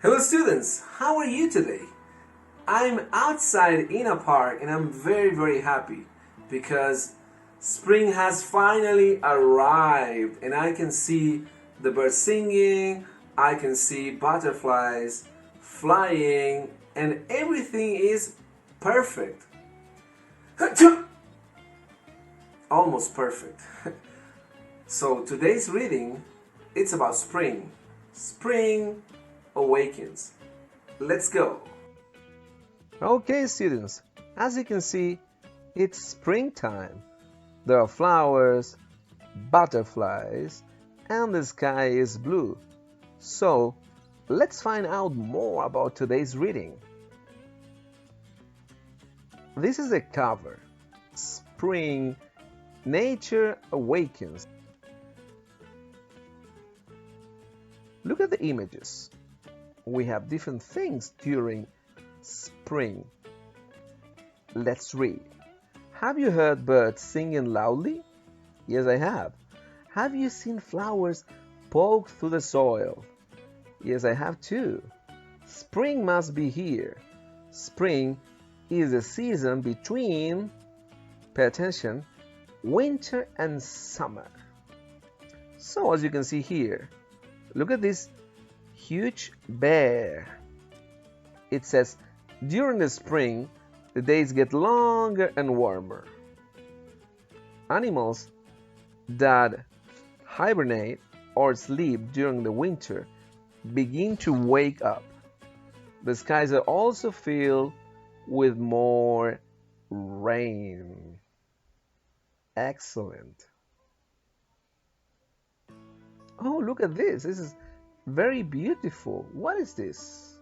Hello students, how are you today? I'm outside in a park and I'm very happy because spring has finally arrived and I can see the birds singing, I can see butterflies flying and everything is perfect. Almost perfect. So today's reading, it's about spring. Spring Awakens. Let's go. Okay, students, as you can see, it's springtime. There are flowers, butterflies, and the sky is blue. So, let's find out more about today's reading. This is the cover. Spring, Nature Awakens. Look at the images. We have different things during spring. Let's read. Have you heard birds singing loudly? Yes, I have. Have you seen flowers poke through the soil? Yes, I have too. Spring must be here. Spring is the season between, pay attention, winter and summer. So as you can see here, look at this huge bear. It says, during the spring, the days get longer and warmer. Animals that hibernate or sleep during the winter begin to wake up. The skies are also filled with more rain. Excellent. Oh, look at this. This is very beautiful. What is this?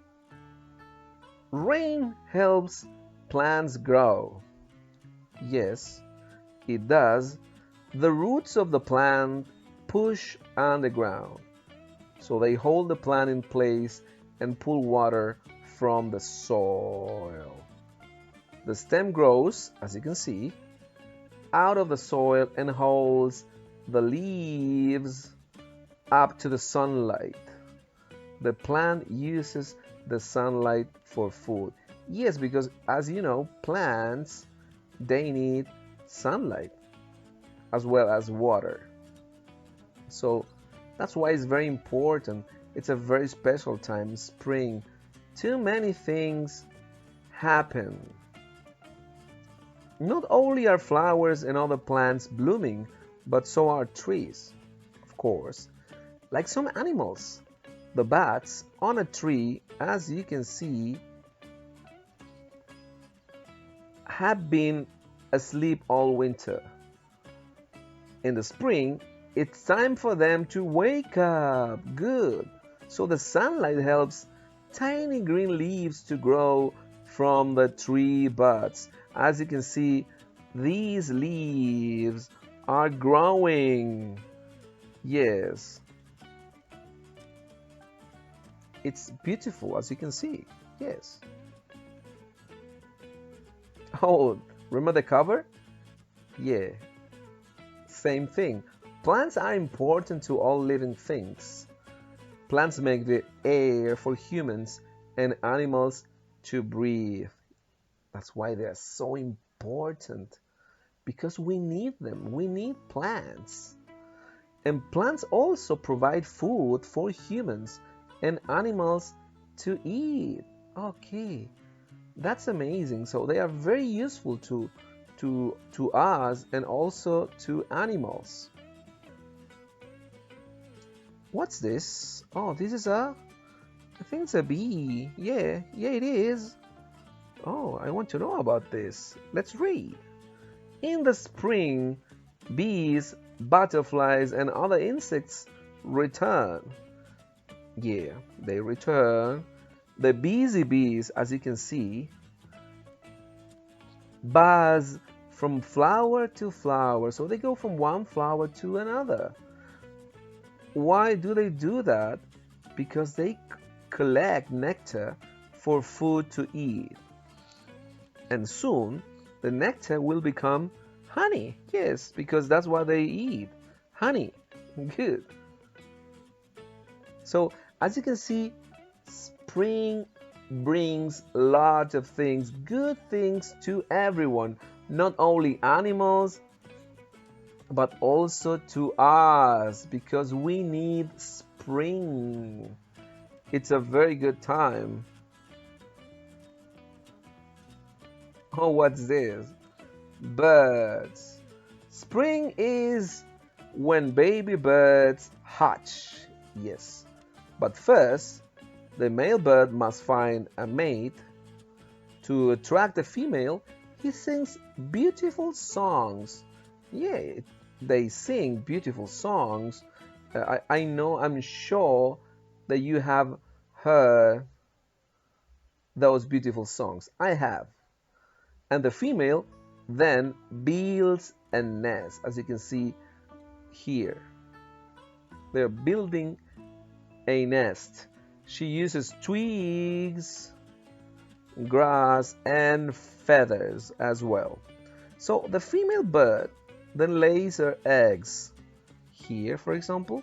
Rain helps plants grow. Yes, it does. The roots of the plant push underground, so they hold the plant in place and pull water from the soil. The stem grows, as you can see, out of the soil and holds the leaves up to the sunlight. The plant uses the sunlight for food. Yes, because as you know, plants, they need sunlight as well as water. So that's why it's very important. It's a very special time, spring. Too many things happen. Not only are flowers and other plants blooming, but so are trees, of course. Like some animals, the bats on a tree, as you can see, have been asleep all winter. In the spring, it's time for them to wake up. Good. So the sunlight helps tiny green leaves to grow from the tree buds. As you can see, these leaves are growing. Yes. It's beautiful, as you can see. Yes. Oh, remember the cover? Yeah. Same thing. Plants are important to all living things. Plants make the air for humans and animals to breathe. That's why they are so important. Because we need them. We need plants. And plants also provide food for humans and animals to eat. Okay, that's amazing. So they are very useful to us and also to animals. What's this? Oh, this is I think it's a bee. Yeah, it is. Oh, I want to know about this. Let's read. In the spring, bees, butterflies, and other insects return. Yeah, they return. The busy bees, as you can see, buzz from flower to flower. So they go from one flower to another. Why do they do that? Because they collect nectar for food to eat. And soon, the nectar will become honey. Yes, because that's what they eat. Honey. Good. So, as you can see, spring brings lots of things, good things to everyone, not only animals, but also to us, because we need spring. It's a very good time. Oh, what's this? Birds. Spring is when baby birds hatch. Yes. But first, the male bird must find a mate. To attract the female, he sings beautiful songs. Yeah, they sing beautiful songs. I know, I'm sure that you have heard those beautiful songs. I have. And the female then builds a nest, as you can see here. They're building a nest. She uses twigs, grass, and feathers as well. So the female bird then lays her eggs here, for example,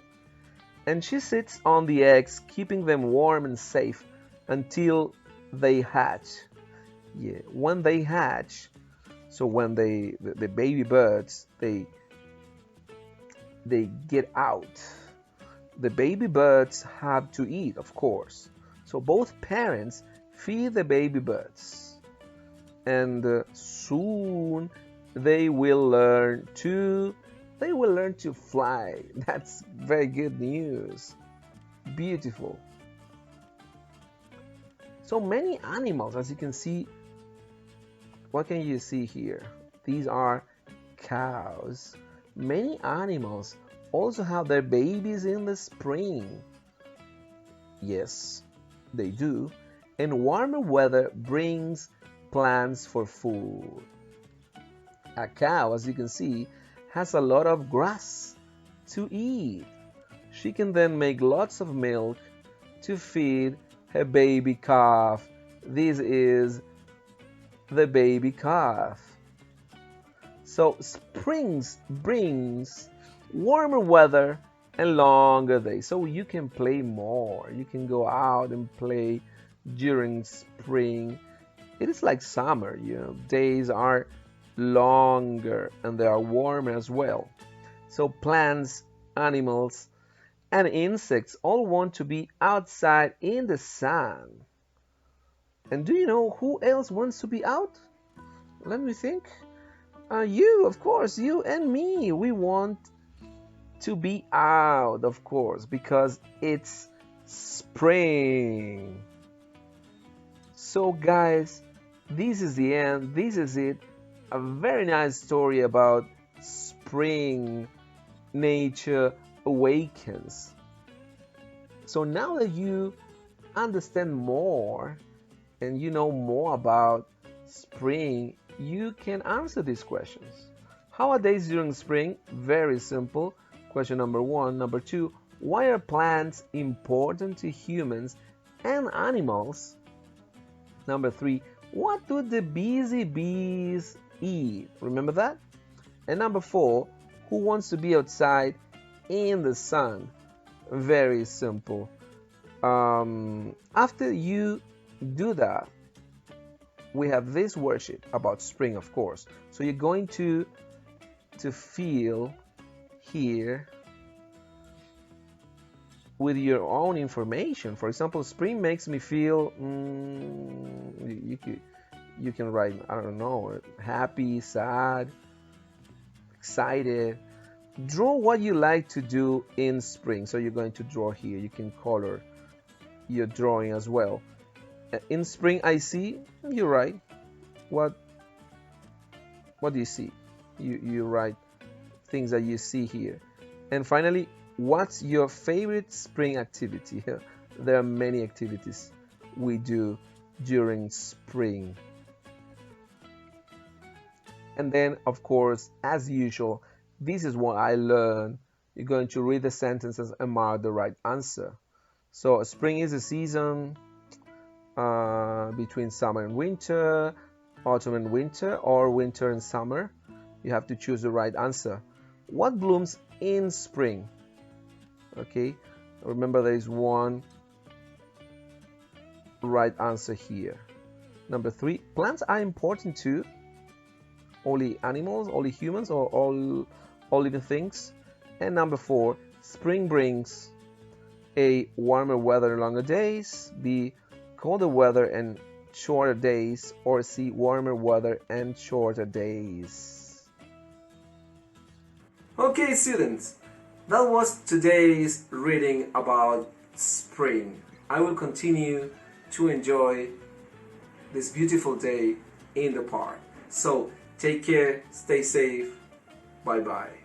and she sits on the eggs, keeping them warm and safe until they hatch. Yeah, when they hatch, so when the baby birds they get out, the baby birds have to eat, of course. So both parents feed the baby birds, and soon they will learn to fly. That's very good news. Beautiful. So many animals, as you can see. What can you see here? These are cows. Many animals also have their babies in the spring. Yes, they do. And warmer weather brings plants for food. A cow, as you can see, has a lot of grass to eat. She can then make lots of milk to feed her baby calf. This is the baby calf. So springs brings warmer weather and longer days, so you can play more. You can go out and play during spring. It is like summer, days are longer and they are warmer as well. So plants, animals, and insects all want to be outside in the sun. And do you know who else wants to be out? Let me think. You, of course, you and me. We want to be out, of course, because it's spring. So, guys, this is the end. This is it. A very nice story about spring. Nature awakens. So now that you understand more and you know more about spring, you can answer these questions. How are days during spring? Very simple. Question number one. Number two, why are plants important to humans and animals? Number three, what do the busy bees eat? Remember that? And number four, who wants to be outside in the sun? Very simple. After you do that, we have this worksheet about spring, of course. So you're going to feel here with your own information. For example, spring makes me feel. You can write, I don't know, happy, sad, excited. Draw what you like to do in spring. So you're going to draw here. You can color your drawing as well. In spring, I see. You're right. What do you see? You write things that you see here. And finally, what's your favorite spring activity? There are many activities we do during spring. And then, of course, as usual, this is what I learned. You're going to read the sentences and mark the right answer. So spring is a season between summer and winter, autumn and winter, or winter and summer. You have to choose the right answer. What blooms in spring? Okay, remember there is one right answer here. Number 3, plants are important too. Only animals, only humans, or all living things? And number 4, spring brings A, warmer weather and longer days, B, colder weather and shorter days, or C, warmer weather and shorter days. Okay, students, that was today's reading about spring. I will continue to enjoy this beautiful day in the park. So take care, stay safe, bye bye.